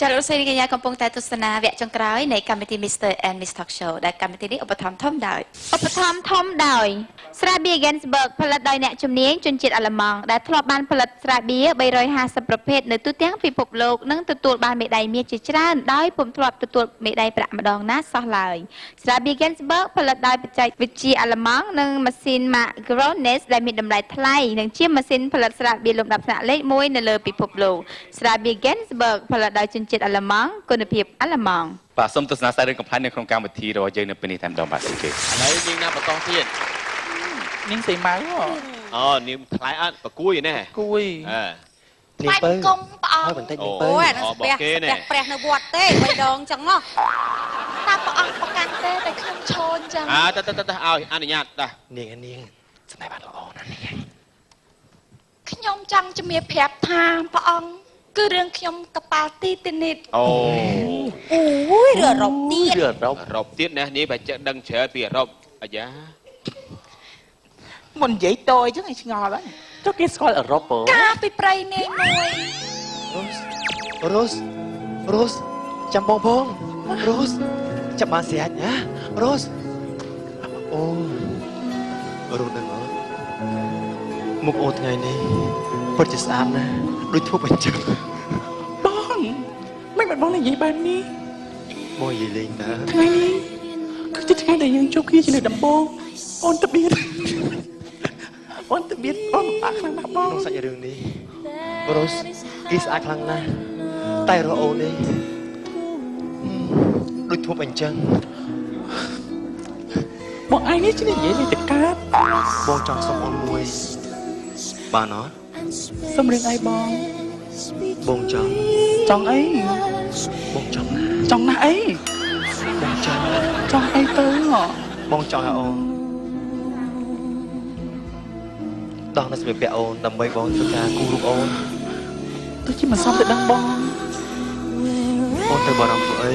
ចាលោកស្រីកញ្ញាកំពុងតែទស្សនាវគ្គចុងក្រោយនៃកម្មវិធី Mr. and Miss Talk Show ដែលកម្មវិធីនេះឧបត្ថម្ភធំដោយស្រាបៀរ Gensberg ផលិតដោយអ្នកជំនាញជនជាតិអាល្លឺម៉ង់ដែលធ្លាប់បានផលិតស្រាបៀរ350ប្រភេទនៅទូទាំងពិភពលោកនិងទទួលបានមេដាយមាសជាច្រើនដោយពុំធ្លាប់ទទួលមេដាយប្រាក់ម្ដងណាសោះឡើយស្រាបៀរ Gensberg ផលិតដោយបច្ចេកវិទ្យាអាល្លឺម៉ង់និងម៉ាស៊ីន Macrones ដែលមានតម្លៃថ្លៃនិងជាម៉ាស៊ីនផលិតស្រាបៀរលំដាប់ថ្នាក់លេខ1នៅលើពិភពលោកស្រាបៀរ Gensberg ផលិតដោយជនជាតិអាល្លឺម៉ង់គុណភាពអាល្លឺម៉ង់បាទសូមទស្សនាសាររឿងកំ pl ែងនៅក្នុងកម្មវិធីរបស់យើងនៅពេលនេះតែម្ដងបាទសូមជឿឥឡូវនាងណាបន្តទៀតនាងសីម៉ៅអូនាងថ្លៃអត់ប្រគួយណាគួយនាងពៅគុំព្រះអង្គបន្តិចនាងពៅអូអានឹងស្ពះព្រះនៅវត្តទេ3ដងចឹងហ៎តាព្រះអង្គប្រកាន់ទេតែខ្ញុំឈរចឹងទៅឲ្យអនុញ្ញាតតានាងស្នេហ៍បានល្អណាស់នាងខ្ញុំចង់ជំរាបប្រាប់ថាព្រះអង្គគឺរឿងខ្ញុំកប៉ាល់ទីទីនិតអូយរឿងអឺរ៉ុបទៀតរឿងអឺរ៉ុបទៀតណានេះបើចេះដឹងច្រើនពីអឺរ៉ុបអាយ៉ាមិននិយាយតយចឹងឯងឆ្ងល់ហើយចុះគេស្គាល់អឺរ៉ុបហ៎កាលពីព្រៃនាងមួយរ៉ូសចាំបងរ៉ូសចាំបានស្រាច់ណារ៉ូសអូរ៉ូសដឹងអត់មុខអូនថ្ងៃនេះពិតជាស្អាតណាស់ដូចធូបអញ្ចឹងបងមិនបាត់បងនិយាយបែបនេះបងនិយាយលេងតើថ្ងៃនេះគឺជាថ្ងៃដែលយើងជួបគ្នាជាលើកដំបូងអូនតបៀតអូនអាខ្លាំងណាស់បងក្នុងសាច់រឿងនេះរ៉ូសគេស្អាតខ្លាំងណាស់តែរ៉ូអូននេះដូចធូបអញ្ចឹងបងឯងនេះជានិយាយលេងតកើតបងចង់សុំអូនមួយបានអត់សុំរឿងអីបងចង់អីបងចង់ណាស់អីបងចង់អីទៅបងចង់ឲ្យអូនដោះនៅសម្រាប់អូនដើម្បីបងធ្វើការគូររូបអូនទៅជាមិនសមទៅដឹងបងអូនទៅបារម្ភធ្វើអី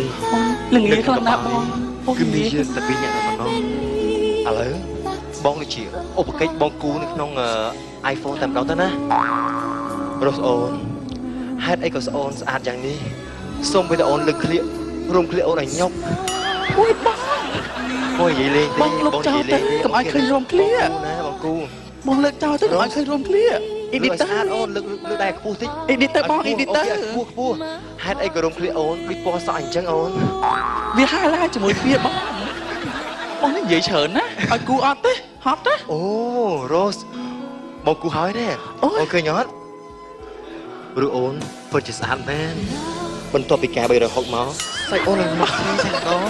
លងាខ្លាំងណាស់បងគឺមានតែពីរអ្នកតែប៉ុណ្ណោះឥឡូវបងដូចជាឧបកិច្ចបងគូនៅក្នុង iPhone តែម្ដងទៅណារស់អូនហេតុអីក៏ស្អូនស្អាតយ៉ាងនេះសូមឲ្យតែអូនលើកឃ្លៀករួមឃ្លៀកអូនឲ្យញប់អូយបងនិយាយលេងទេបងលើកចោលទៅកុំឲ្យឃើញរួមឃ្លៀកណាបងគូបងលើកចោលទៅកុំឲ្យឃើញរួមឃ្លៀកអ៊ីឌីទ័រអូនលើកដែរខ្ពស់តិចអ៊ីឌីទ័របងអ៊ីឌីទ័រខ្ពស់ហេតុអីក៏រួមឃ្លៀកអូនដូចពណ៌សក់អញ្ចឹងអូនវាហាឡាជាមួយវាបងនេះនិយាយច្រើនណាឲ្យគូអត់ទេហត់ទេអូរ៉ូសបងគូហើយទេអូនឃើញអត់ឬអូនពិតជាស្អាតមែនបន្ទាប់ពីការ360មកសាច់អូននឹងមកគ្នាតែម្ដង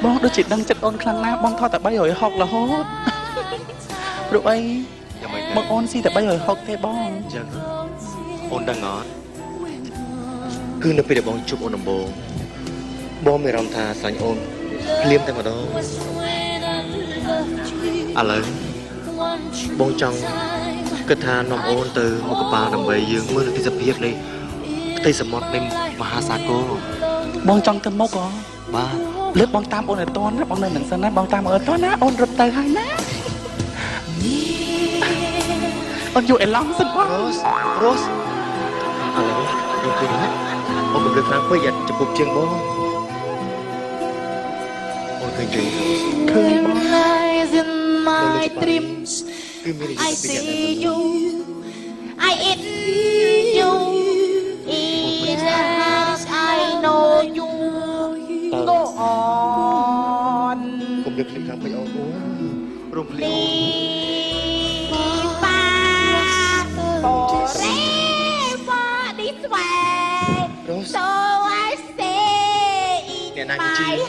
បងដូចជាដឹងចិត្តអូនខ្លាំងណាស់បងថតតែ360រហូតព្រោះអីបងអូនស៊ីតែ360ទេបងអញ្ចឹងអូនដឹងអត់គឺនៅពេលដែលបងជួបអូនដំបូងបងមានអារម្មណ៍ថាស្រឡាញ់អូនភ្លាមតែម្ដងឥឡូវបងចង់គិតថានាំអូនទៅមុខកប៉ាល់ដើម្បីយើងមើលទិដ្ឋភាពនៃផ្ទៃសមុទ្រនៃមហាសាគរបងចង់ទៅមុខហ៎បាទលើកបងតាមអូនឲ្យតន់ណាបងនៅនឹងសិនណាបងតាមអូនតន់ណាអូនរត់ទៅហើយណាអូនយកអេឡង់សិនបងរ៉ូសឥឡូវយើងឃើញហើយអូនមិនលើកខ្លាំងពេកយ៉ាចំពុកជាងបងអូនឃើញទេឃើញបងMy dreams I see you I eat you Yes I know you Go on កុំលើកភ្លេចខាងពេកអូនរំភ្លេចអូន Forever this way So I say in my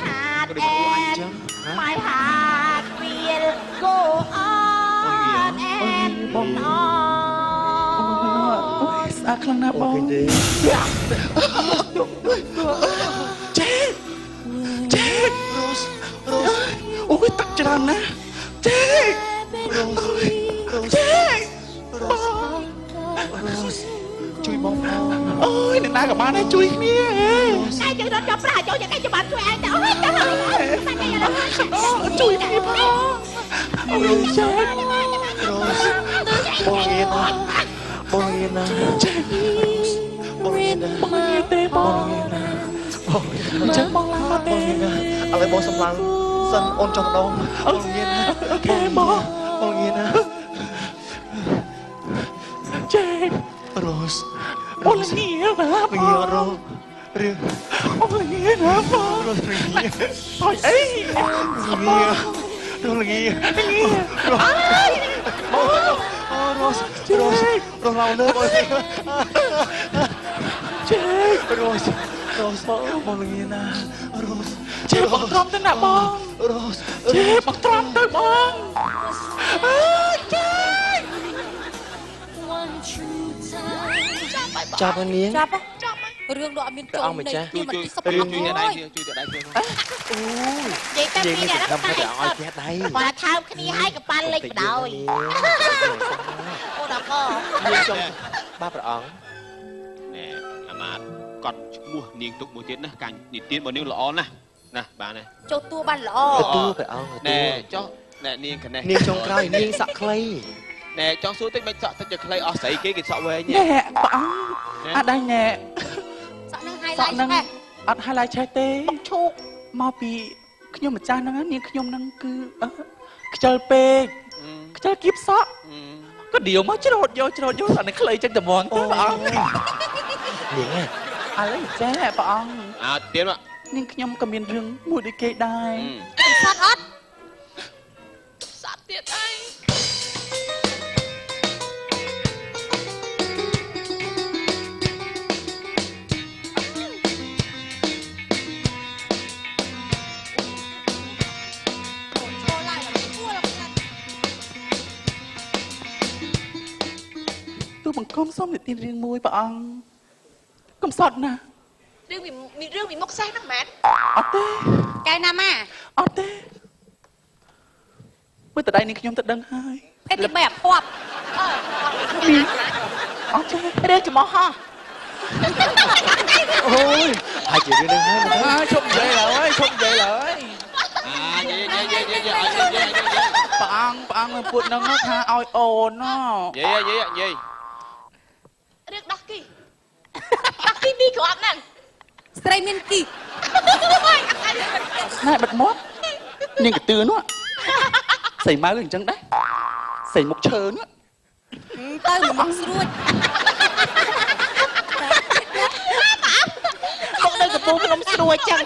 heart and my heart will go on and on ស្អាតខ្លាំងណាស់បងចេករ៉ូសអូយតាក់ច្រើនណាស់ចេករ៉ូសជួយបងអូយអ្នកណាក៏បានដែរជួយគ្នាឯងយើងរត់ចាប់ប្រាចូលយ៉ាងឯងចាំបានជួយឯងទៅអូយទៅជួយគ្នាផងអូយចេកបងងាយណាស់ប បងងាយណាបងងាយណា បងងាយទេប បង ង ងាយណា ចឹងបងឡើងមក ប ទេ ងងាយណាឥឡូវបងសម្លឹងសិនអូនចុះម្ដងបងងាយណា អូខេបង បងងាយណា ចេក រ៉ូស អូនងាយណាបង ងាយរ៉ូរឿង អូនងាយណាបង រ៉ូសងាយ អីអី ងាយរ៉ូងាយ ងាយ អូរ៉ូសរ៉ូសរ៉ូឡៅលើបង ចេក រ៉ូសរ៉ូសបងងាយណារ៉ូស ចេកបងទ្រាំទៅណាបង រ៉ូស ចេកបងទ្រាំទៅបងចេក ចាប់ហើយនាង ចាប់រឿងនោះអត់មានចូលនៃខ្ញុំមិនសុខ ជួយ អត់ ជួយ ទេ ដៃជួយដៃជួយ អូ និយាយទៅ យាយ ពី នេះ អ្នក ទៅ ហ្នឹង ដាំ តែ ទៅឲ្យផ្ទះដៃ បើថើបគ្នាឲ្យកប៉ាល់លេខបដោយ អូដល់ក នាងចង់បាទព្រះអង្គ ណែអាមាតកត់ឈ្មោះនាងទុកមួយទៀតណាការនិទានរបស់នាងល្អណាស់ណាបាទណា ចូលតួបានល្អ ទូព្រះអង្គ ណែចុះណែនាងកណេះ នាងចុងក្រោយនាងសាក់ខ្លី ណែចង់សួរតិចមិនសក់តិចខ្លីអស់ស្រីគេសក់វែង ណែបងអត់ដែរណែ សក់នឹងហាយ ស ឡៃ ក់នឹង ឆេះ អត់ហើយឡាយឆេះទេ បុកឈូក មកពីខ្ញុំម្ចាស់ហ្នឹងនាងខ្ញុំហ្នឹងគឺខ្ជិលពេកខ្ជិលគៀបសក់ក៏ដៀវមកច្រូតយកអានេះខ្លីចឹងតែហ្មងទៅព្រះអង្គ នាង ឥឡូវចេះព្រះអង្គ អើទៀតមក នាងខ្ញុំក៏មានរឿងមួយដូចគេដែរ សក់អត់ សក់ទៀតអី ចូលឡើងគួរឡើង ទូបង្គំសូមនិទានរឿងមួយព្រះអង្គកំសត់ណាស់ រឿងពីមុខសេះហ្នឹងមែន អត់ទេ កែណាម៉ា អត់ទេមើលតដៃនាងខ្ញុំទៅដឹងហើយ ភេទទី3អាភ័ព្វមានអត់ទេ រឿងចំោះហោះ អូយហើយជារឿងហ្នឹងហើយ ឈប់និយាយឡើយឈប់និយាយឡើយ និយាយឲ្យនិយាយ ព្រះអង្គពួតនឹងថាឲ្យអូនណ និយាយនិយាយ រឿងដោះគីដោះគីពីក្របហ្នឹងស្រីមានគី ណែបិទមាត់នាងកតឿនោះស្រីម៉ៅអញ្ចឹងដែរស្រីមុខឈើនោះ ទៅមកស្រួច មកនៅកំពូលភ្នំស្រួយចឹង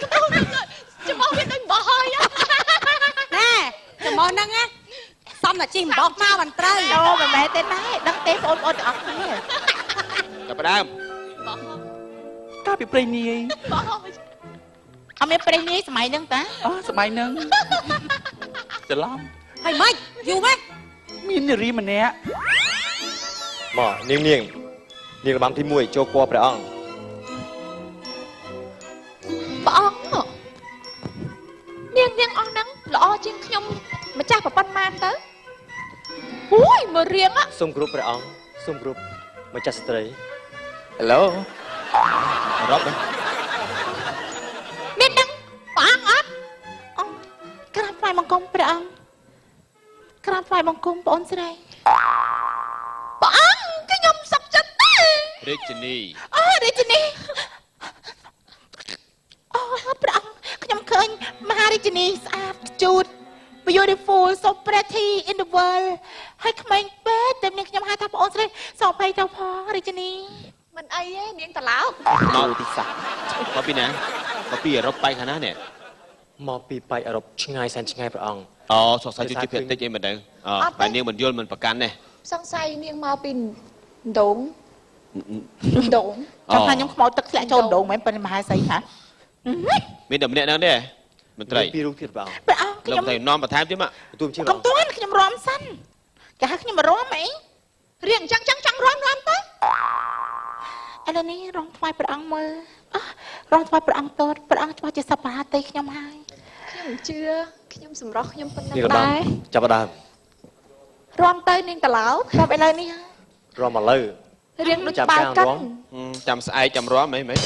ចំោះវាដូចបោះហើយណែចំោះហ្នឹងណាសំតែជីបោះមកមិនត្រូវ អូមិនមែនទេណែដឹងទេបងប្អូនទាំងអស់គ្នា ចាប់ដើម កាលពីព្រៃនាយ អត់មានប្រេងនាយសម័យហ្នឹងតា អូសម័យហ្នឹងច្រឡំ ហើយម៉េចយូរម៉េច មាននារីម្នាក់ មកនាងរបាំទី1ចូលគួរព្រះអង្គ ព្រះអង្គនាងអង្គហ្នឹងល្អជាងខ្ញុំម្ចាស់ប្រពន្ធម៉ានទៅអូយមើលរៀង សូមគ្រប់ព្រះអង្គសូមគ្រប់ម្ចាស់ស្ត្រី ហេឡូ រត់ មានដឹងព្រះអង្គអត់អង្គក្រាបថ្វាយបង្គំព្រះអង្គក្រាបថ្វាយបង្គំបងអូនស្រីព្រះអង្គខ្ញុំសុខចិត្តទេ រាជនី អូរាជនីអូព្រះអង្គខ្ញុំឃើញមហារាជនីស្អាតជូត beautiful so pretty in the world ហើយក្មេងពេកតែនាងខ្ញុំហៅថាបងអូនស្រីសោភ័យទៅផងរាជនីមិនអីទេនាងតឡោក មកទីសាមកពីណាមកពីអឺរ៉ុបបែកខាងណានេះ មកពីប៉ែកអឺរ៉ុបឆ្ងាយសែនឆ្ងាយព្រះអង្គ អូសោះសាច់ជួយភាគតិចអីមិនដឹងបែរនាងមិនយល់មិនប្រកាន់ទេ សង្ស័យនាងមកពីដងដង ចង់ថាខ្ញុំខ្មោចទឹកធ្លាក់ចូលដងមិនមែនប៉ុន្តែមហាសីហ៎ មានតែម្នាក់ហ្នឹងទេមន្ត្រី ពីរូបទៀតព្រះអង្គ ព្រះអង្គ លោក ខ្ញុំ តែនាំបន្ថែមទៀតមក ទូមជា កុំទាន់ខ្ញុំរំសិនគេហៅខ្ញុំរំអីរៀងអញ្ចឹងចង់រំទៅឥឡូវនេះរំថ្វាយព្រះអង្គមើលរំថ្វាយព្រះអង្គតតព្រះអង្គច្បាស់ជាសប្បាទេខ្ញុំហើយ ខ្ញុំជឿខ្ញុំសម្រស់ខ្ញុំប៉ុណ្ណឹង នាងរបាំ ដែរ ចាប់ដើម រំទៅនាងតឡោ ដល់ឥឡូវនេះ រំមកលើ រៀងដូច ចាប់ បាវ កាំង កិន រំ ចាំស្អែកចាំរំអីមិន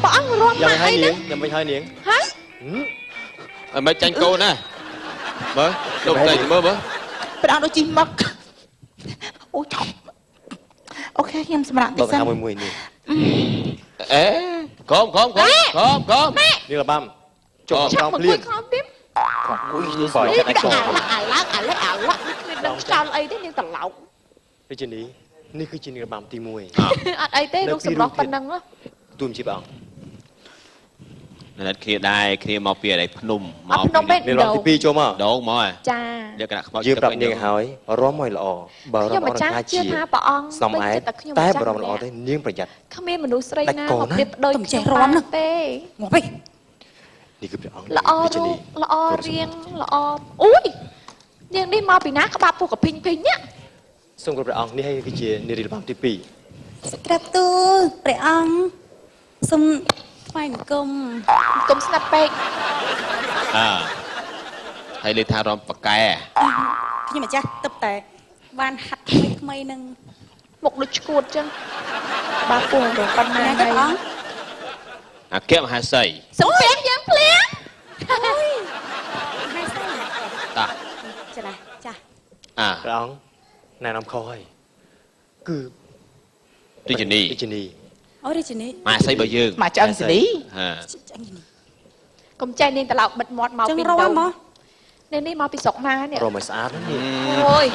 Bỏ ăn rôm Dầm mà hai ấy niếng, dầm hai niếng. Hả? Mấy tranh cô nè bớ đụng tay bớ bớ ព្រះអង្គដូចជិះមកអូចប់អូខេខ្ញុំសម្រាប់តិច Bật សិន hai mươi mười niếng. ế không Niếng là băm. Chụp Chắc vào mà liền. quên khó tiếp Phải Ý chắc anh cái chọn. ả lắc Đừng sao ấy thế nhưng tầm lậu Cái chuyện đi. Ní cứ chuyện là băm tì mùi. Ảt ấy thế lúc sầm lọc phần năng á Tùm chị bảo. Nên kia đai kia mau bia đây phun Phnom Penh Niếng lòng tí pi cho mà. đâu mà Cha giờ cái nào Dương bập niếng hỏi. Róm mồi lọ. Bờ Nhưng róm mà nó cha hai chưa chỉ. tha bỏ ăn Xong ái. Tái bờ róm lọ đấy. Niếng phải giặt. Không biết mà nuôi srei Đặt na cổ Một nó. điệp đôi Tầm trẻ trong róm ba nè. tê ងប់ហី Ní cứ phải ăn. Lọ Cái chuyện ru đi. Lọ riêng Lọ Ui Riêng đi mau bị ná các bà phụ cả pinh pinh nhá Xong rồi phải ăn. Ní hay cái chuyện. Ní đi là băm tì pi. សក្រាប់ទូព្រះអង្គសូមថ្វាយបង្គំ Cũng snap bạch hay lên thang rong bạc kè ខ្ញុំម្ចាស់ទឹកតែបានហាត់ថ្មីៗនឹង Một đôi chuột chân Bà phụ rồi con ណា này ព្រះអង្គ kẹp hai sợi Sống phép dân phép ហើយសិន ta ចាណាចា Phải ăn. Này nằm khói. Cứ. tuy nhiên đi Cái chuyện đi. អូរាជនី mà xây bao dương មកឆ្អឹងសេនី ចាញ់នេះ Cũng chay nên ta lọc bật mọt màu ចឹង pin រម đầu មក Nên đi mau bị sọc na nè Rồi mà sát lắm nhỉ. Ôi.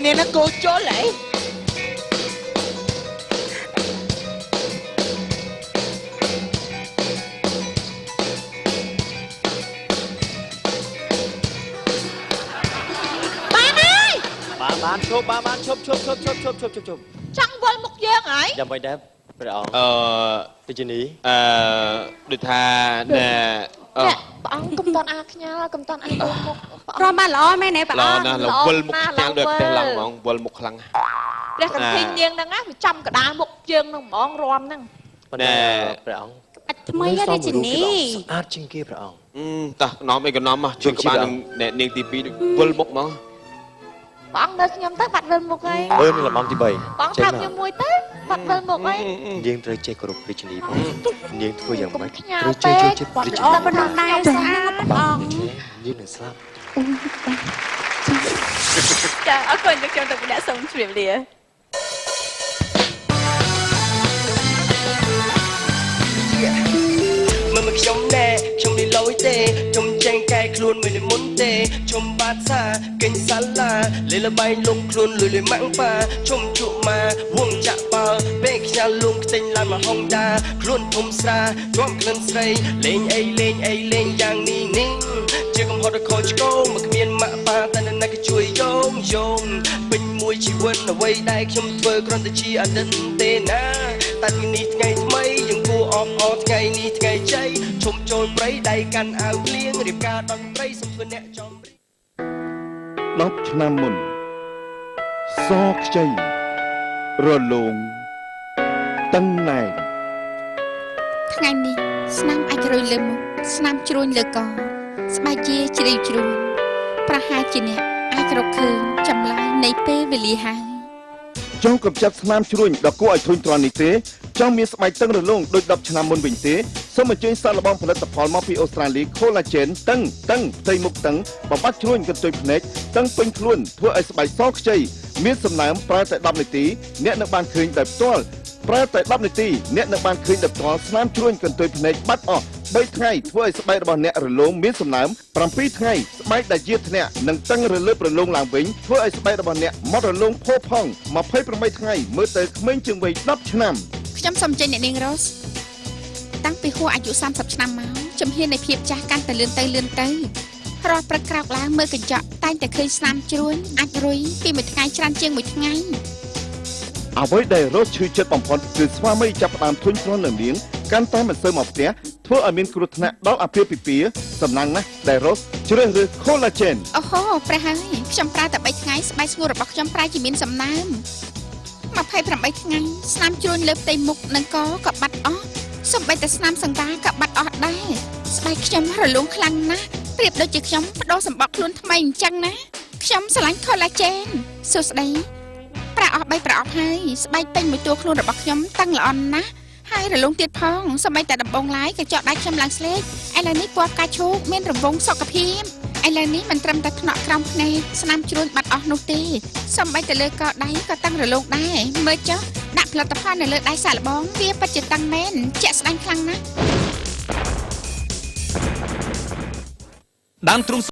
Nè nó cô chó lại Bán chụp. Chụp. Trăng vơi một dương ấy Dầm bay đáp. Phải ăn. Cái chuyện đi. được tha nè Nè bà ông cầm toàn ác nha Cầm toàn ác vơi một រមបានល្អមែនទេព្រះ lo អង្គ nè là Lo vul một na, trang lo được vul. cái lăng mong vul một lăng Để cần thiên nhiên đang ác Vì trăm cả đá một dương nâng món ròm nâng Nè. Phải ăn. អាចថ្មីរាជនី Sát trên kia phải ăn. ta nó mấy cái nó mà chuyện các bạn nè niềng tivi vul một mà Bà ông nơi nhóm tới bạch vơi một ấy Ơi là băm tì bầy. Bà ông thăm như mùi tới Bạch vơi một ấy Niếng trời chơi cổ rục cái chuyện đi. Niếng thôi dầm mấy. Cũng nhà Trời chơi tê chơi Bọt cái chuyện ល្អ đi. ប៉ុណ្ណឹងដែរស្អាតព្រះអង្គ Niếng là slap.ចាអរគុណលោកខ្ញុំទៅអ្នកសូមជម្រាបលា មើលខ្ញុំណែខ្ញុំនេះលយទេខ្ញុំចេញកែខ្លួនមិនមុនទេខ្ញុំបាត់សាកេញសាឡាលេលបែងលុកខ្លួនលុយលុយម៉ាំងប៉ាខ្ញុំជក់មកវងចាក់បើពេលខ្ញាល់លងខ្ទេញឡើងមកហុងដាខ្លួនធំស្រាជាប់ក្លិនស្រីលេងអីយ៉ាងនេះនេះជាកំហុសខុសឆ្គងមកគ្មានម៉ាក់ប៉ាតែនៅណាគេជួយយោងពេញមួយជីវិតអ្វីដែលខ្ញុំធ្វើគ្រាន់តែជាអតីតទេណាតែថ្ងៃនេះថ្ងៃថ្មីយើងគួរអបអរថ្ងៃនេះថ្ងៃជ័យឈុំចូលព្រៃដៃកាន់អាវភ្លៀងរៀបការដល់ព្រៃសំគួរអ្នកចំរៀប 10 ឆ្នាំមុនសខ្ចីរលោងតឹងណែន ថ្ងៃនេះស្នាមអាចរយលើមុខស្នាមជ្រួញលើកស្បែកជាជ្រីវជ្រួញប្រហែលជាអ្នកអាចរកឃើញចម្លើយនៃពេលវេលាហើយ ចង់កម្ចាត់ស្នាមជ្រួញដ៏គួរឲ្យធុញទ្រាន់នេះទេចង់មានស្បែកតឹងរលោងដូច10ឆ្នាំមុនវិញទេសូមអញ្ជើញសាកល្បងផលិតផលមកពីអូស្ត្រាលី Collagen តឹងផ្ទៃមុខតឹងបំបត្តិជ្រួញកន្ទុយភ្នែកតឹងពេញខ្លួនធ្វើឲ្យស្បែកសខ្ចីមានសំណើមប្រើតែ10នាទីអ្នកនឹងបានឃើញដោយផ្ទាល់ប្រើតែ10នាទីអ្នកនឹងបានឃើញដោយផ្ទាល់ស្នាមជ្រួញកន្ទុយភ្នែកបាត់អស់3ថ្ងៃធ្វើឲ្យស្បែករបស់អ្នករលោងមានសំណើម7ថ្ងៃស្បែកដែលជាធ្នាក់នឹងតឹងរលើបរលោងឡើងវិញធ្វើឲ្យស្បែករបស់អ្នកម៉ត់រលោងផូរផង់28ថ្ងៃមើលទៅក្មេងជាងវ័យ10ឆ្នាំ ខ្ញុំសូមចេញអ្នកនាងរ៉ូសតាំងពីហួសអាយុ30ឆ្នាំមកជំហាននៃភាពចាស់កាន់តែលឿនទៅរាល់ព្រឹកក្រោកឡើងមើលកញ្ចក់តែងតែឃើញស្នាមជ្រួញអាចរុយពីមួយថ្ងៃច្រើនជាងមួយថ្ងៃ អ្វីដែលរស់ឈឺចិត្តបំផុតគឺស្វាមីចាប់ផ្ដើមធុញទ្រាន់នឹងនាង កាន់តែមិនសូវមកផ្ទះធ្វើឲ្យមានគ្រោះថ្នាក់ដល់អាពាហ៍ពិពាហ៍សំណាងណាស់ដែល Rose ជ្រើសរើស Collagen អូហូព្រះហើយខ្ញុំប្រើតែ3ថ្ងៃស្បែកស្ងួតរបស់ខ្ញុំប្រែជាមានសំណើម28ថ្ងៃស្នាមជ្រួញលើផ្ទៃមុខនិងកក៏បាត់អស់សូម្បីតែស្នាមសង្កាក៏បាត់អស់ដែរស្បែកខ្ញុំរលោងខ្លាំងណាស់ប្រៀបដូចជាខ្ញុំបដូរសម្បកខ្លួនថ្មីអញ្ចឹងណាខ្ញុំស្រឡាញ់ Collagen សួស្ដីប្រើអស់3ប្រអប់ហើយស្បែកពេញមួយតួខ្លួនរបស់ខ្ញុំតាំងល្អណាស់ហើយរលោងទៀតផងសូម្បីតែដំបងឡាយក៏ចកដៃខ្ញុំឡើងស្លេកឥឡូវនេះពណ៌ផ្កាឈូកមានរង្វង់សុខភាពឥឡូវនេះមិនត្រឹមតែថ្នាក់ក្រោមភ្នែកស្នាមជ្រួញបាត់អស់នោះទេសូម្បីតែលើកដៃក៏តាំងរលោងដែរមើលចុះដាក់ផលិតផលនៅលើដៃសាកល្បងវាពិតជាតាំងមែនជាក់ស្ដែងខ្លាំងណាស់ ដើមទ្រូង